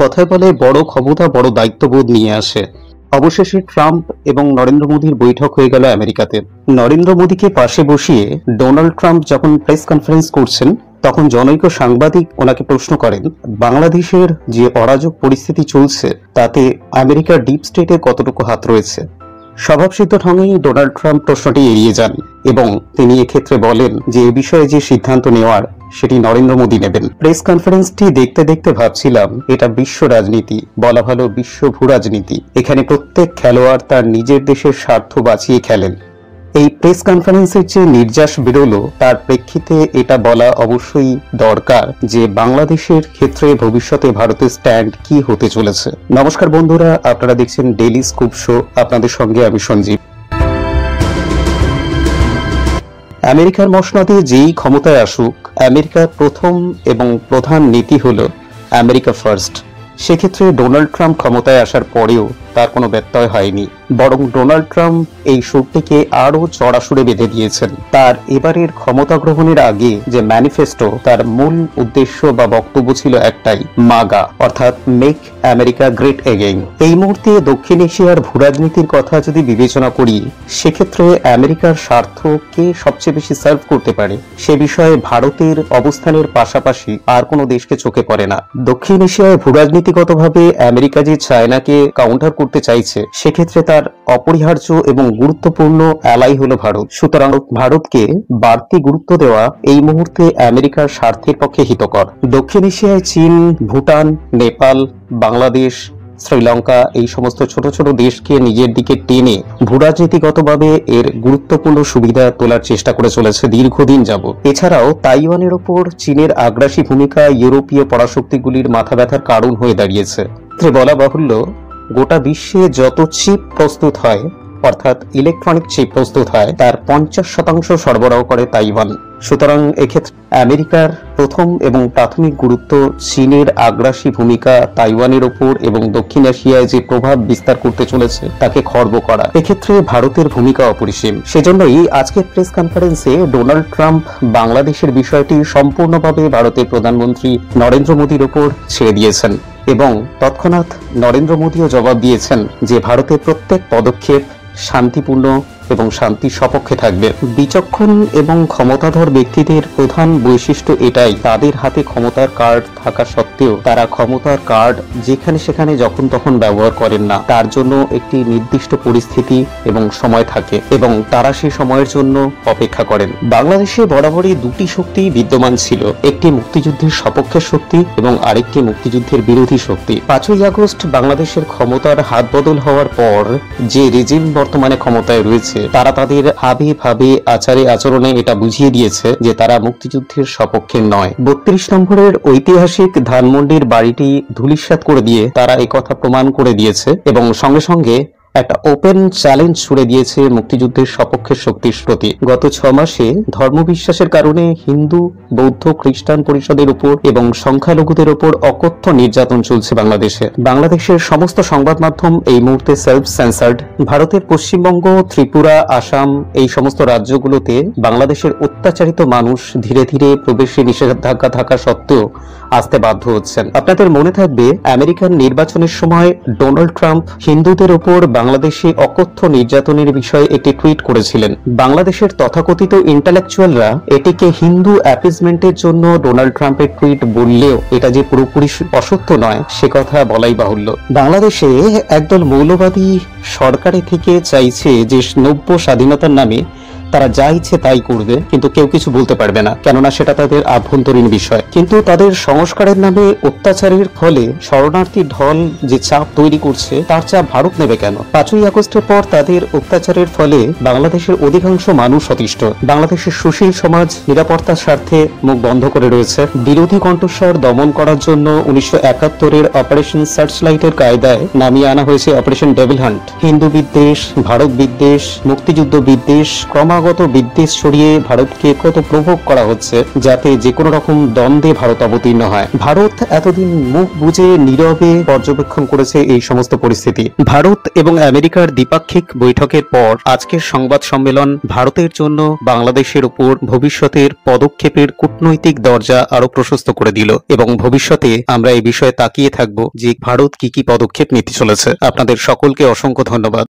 কথায় বলে বড় ক্ষমতা বড় দায়িত্ববোধ নিয়ে আসে। অবশেষে ট্রাম্প এবং নরেন্দ্র মোদীর বৈঠক হয়ে গেল আমেরিকাতে। নরেন্দ্র মোদীকে পাশে বসিয়ে ডোনাল্ড ট্রাম্প যখন প্রেস কনফারেন্স করছেন, তখন জনৈক সাংবাদিক ওনাকে প্রশ্ন করেন, বাংলাদেশের যে অরাজক পরিস্থিতি চলছে তাতে আমেরিকার ডিপ স্টেটে কতটুকু হাত রয়েছে। স্বভাবসিদ্ধ ঢঙেই ডোনাল্ড ট্রাম্প প্রশ্নটি এড়িয়ে যান এবং তিনি এক্ষেত্রে বলেন যে এ বিষয়ে যে সিদ্ধান্ত নেওয়ার সেটি নরেন্দ্র মোদী নেবেন। প্রেস কনফারেন্সটি দেখতে দেখতে ভাবছিলাম, এটা বিশ্ব রাজনীতি, বলা ভালো বিশ্ব ভূ রাজনীতি। এখানে প্রত্যেক খেলোয়াড় তার নিজের দেশের স্বার্থ বাঁচিয়ে খেলেন। এই প্রেস কনফারেন্সের যে নির্যাস বেরোলো তার প্রেক্ষিতে এটা বলা অবশ্যই দরকার যে বাংলাদেশের ক্ষেত্রে ভবিষ্যতে ভারতের স্ট্যান্ড কি হতে চলেছে। নমস্কার বন্ধুরা, আপনারা দেখছেন ডেইলি স্কুপ শো, আপনাদের সঙ্গে আমি সঞ্জীব। আমেরিকার মসনদে যেই ক্ষমতায় আসুক, আমেরিকার প্রথম এবং প্রধান নীতি হলো আমেরিকা ফার্স্ট। সেক্ষেত্রে ডোনাল্ড ট্রাম্প ক্ষমতায় আসার পরেও তার কোনো ব্যত্যয় হয়নি, বরং ডোনাল্ড ট্রাম্প এই সুরটিকে আরো চড়া সুরে বেঁধে দিয়েছেন। তার এবারের ক্ষমতা গ্রহণের আগে যে ম্যানিফেস্টো, তার মূল উদ্দেশ্য বা বক্তব্য ছিল একটাই, মাগা, অর্থাৎ মেক আমেরিকা গ্রেট এগেইন। এই মুহূর্তে দক্ষিণ এশিয়ার ভূরাজনীতির কথা যদি বিবেচনা করি, সেক্ষেত্রে আমেরিকার স্বার্থ কে সবচেয়ে বেশি সার্ভ করতে পারে সে বিষয়ে ভারতের অবস্থানের পাশাপাশি আর কোনো দেশকে চোখে পড়ে না। দক্ষিণ এশিয়ায় ভূরাজনীতিগতভাবে আমেরিকা যে চায়নাকে কাউন্টার করতে চাইছে, সেক্ষেত্রে তার অপরিহার্য এবং গুরুত্বপূর্ণ অ্যালাই হলো ভারত। সুতরাং ভারতকে বাড়তি গুরুত্ব দেওয়া এই মুহূর্তে আমেরিকার স্বার্থের পক্ষে হিতকর। দক্ষিণ এশিয়ায় চীন, ভুটান, নেপাল, বাংলাদেশ, শ্রীলঙ্কা এই সমস্ত ছোট ছোট দেশকে নিজের দিকে টেনে ভূরাজনীতিগতভাবে এর গুরুত্বপূর্ণ সুবিধা তোলার চেষ্টা করে চলেছে দীর্ঘদিন যাবৎ। এছাড়াও তাইওয়ানের ওপর চীনের আগ্রাসী ভূমিকা ইউরোপীয় পরাশক্তিগুলির মাথা ব্যথার কারণ হয়ে দাঁড়িয়েছে। বলা বাহুল্য, গোটা বিশ্বে যত চিপ প্রস্তুত হয়, অর্থাৎ ইলেকট্রনিক চিপ প্রস্তুত হয়, তার 50% সরবরাহ করে তাইওয়ান। সুতরাং এক্ষেত্রে আমেরিকার প্রথম এবং প্রাথমিক গুরুত্ব চীনের আগ্রাসী ভূমিকা তাইওয়ানের ওপর এবং দক্ষিণ এশিয়ায় যে প্রভাব বিস্তার করতে চলেছে তাকে খর্ব করা। এক্ষেত্রে ভারতের ভূমিকা অপরিসীম। সেজন্যই আজকের প্রেস কনফারেন্সে ডোনাল্ড ট্রাম্প বাংলাদেশের বিষয়টি সম্পূর্ণভাবে ভারতের প্রধানমন্ত্রী নরেন্দ্র মোদীর ওপর ছেড়ে দিয়েছেন এবং তৎক্ষণাৎ নরেন্দ্র মোদীও জবাব দিয়েছেন যে ভারতের প্রত্যেক পদক্ষেপ শান্তিপূর্ণ এবং শান্তির সপক্ষে থাকবে। বিচক্ষণ এবং ক্ষমতাধর ব্যক্তিদের প্রধান বৈশিষ্ট্য এটাই, তাদের হাতে ক্ষমতার কার্ড থাকা সত্ত্বেও তারা ক্ষমতার কার্ড যেখানে সেখানে যখন তখন ব্যবহার করেন না। তার জন্য একটি নির্দিষ্ট পরিস্থিতি এবং সময় থাকে এবং তারা সেই সময়ের জন্য অপেক্ষা করেন। বাংলাদেশে বরাবরই দুটি শক্তি বিদ্যমান ছিল, একটি মুক্তিযুদ্ধের সপক্ষের শক্তি এবং আরেকটি মুক্তিযুদ্ধের বিরোধী শক্তি। 5ই আগস্ট বাংলাদেশের ক্ষমতার হাত বদল হওয়ার পর যে রেজিম বর্তমানে ক্ষমতায় রয়েছে, তারা তাদের হাবে ভাবে আচারে আচরণে এটা বুঝিয়ে দিয়েছে যে তারা মুক্তিযুদ্ধের সপক্ষে নয়। 32 নম্বরের ঐতিহাসিক ধানমন্ডির বাড়িটি ধূলিসাৎ করে দিয়ে তারা একথা প্রমাণ করে দিয়েছে এবং সঙ্গে সঙ্গে একটা ওপেন চ্যালেঞ্জ ছুড়ে দিয়েছে মুক্তিযুদ্ধের সপক্ষের শক্তির প্রতি। গত 6 মাসে ধর্মবিশ্বাসের কারণে হিন্দু, বৌদ্ধ, খ্রিস্টান পরিষদের উপর এবং সংখ্যালঘুদের উপর অকথ্য নির্যাতন চলছে বাংলাদেশে। বাংলাদেশের সমস্ত সংবাদ মাধ্যম এই মুহূর্তে সেলফ সেন্সার্ড। ভারতের পশ্চিমবঙ্গ, ত্রিপুরা, আসাম এই সমস্ত রাজ্যগুলোতে বাংলাদেশের অত্যাচারিত মানুষ ধীরে ধীরে প্রবেশে নিষেধাজ্ঞা থাকা সত্ত্বেও আসতে বাধ্য হচ্ছেন। আপনাদের মনে থাকবে আমেরিকান নির্বাচনের সময় ডোনাল্ড ট্রাম্প হিন্দুদের উপর বাংলাদেশে অকথ্য নির্যাতনের বিষয়ে একটি টুইট করেছিলেন। বাংলাদেশের তথাকথিত ইন্টেলেকচুয়ালরা এটিকে হিন্দু অ্যাপিজমেন্টের জন্য ডোনাল্ড ট্রাম্পের টুইট বললেও এটা যে পুরোপুরি অসত্য নয় সে কথা বলাই বাহুল্য। বাংলাদেশে একদল মৌলবাদী সরকারে থেকে চাইছে যে নব্য স্বাধীনতার নামে তারা যা ইচ্ছে তাই করবে, কিন্তু কেউ কিছু বলতে পারবে না, কেননা সেটা তাদের আভ্যন্তরীণ বিষয়। কিন্তু তাদের সংস্কারের নামে অত্যাচারের ফলে শরণার্থী ঢল যে চাপ তৈরি করছে, তার চাপ ভারত নেবে কেন? 5ই আগস্টের পর তাদের অত্যাচারের ফলে বাংলাদেশের অধিকাংশ মানুষ অতিষ্ঠ। বাংলাদেশের সুশীল সমাজ নিরাপত্তার স্বার্থে মুখ বন্ধ করে রয়েছে। বিরোধী কণ্ঠস্বর দমন করার জন্য 1971-এর অপারেশন সার্চলাইটের কায়দায় নামিয়ে আনা হয়েছে অপারেশন ডেভিল হান্ট। হিন্দু বিদ্বেষ, ভারত বিদ্বেষ, মুক্তিযুদ্ধ বিদ্বেষ ক্রমাগত ক্রমাগত বিদ্বেষ ছড়িয়ে ভারতকে কত প্রভোগ করা হচ্ছে যাতে যে কোনো রকম দ্বন্দ্বে ভারত অবতীর্ণ হয়। ভারত এতদিন মুখ বুজে নীরবে পর্যবেক্ষণ করেছে এই সমস্ত পরিস্থিতি। ভারত এবং আমেরিকার দ্বিপাক্ষিক বৈঠকের পর আজকের সংবাদ সম্মেলন ভারতের জন্য বাংলাদেশের উপর ভবিষ্যতের পদক্ষেপের কূটনৈতিক দরজা আরো প্রশস্ত করে দিল এবং ভবিষ্যতে আমরা এই বিষয়ে তাকিয়ে থাকব যে ভারত কি কি পদক্ষেপ নিতে চলেছে। আপনাদের সকলকে অসংখ্য ধন্যবাদ।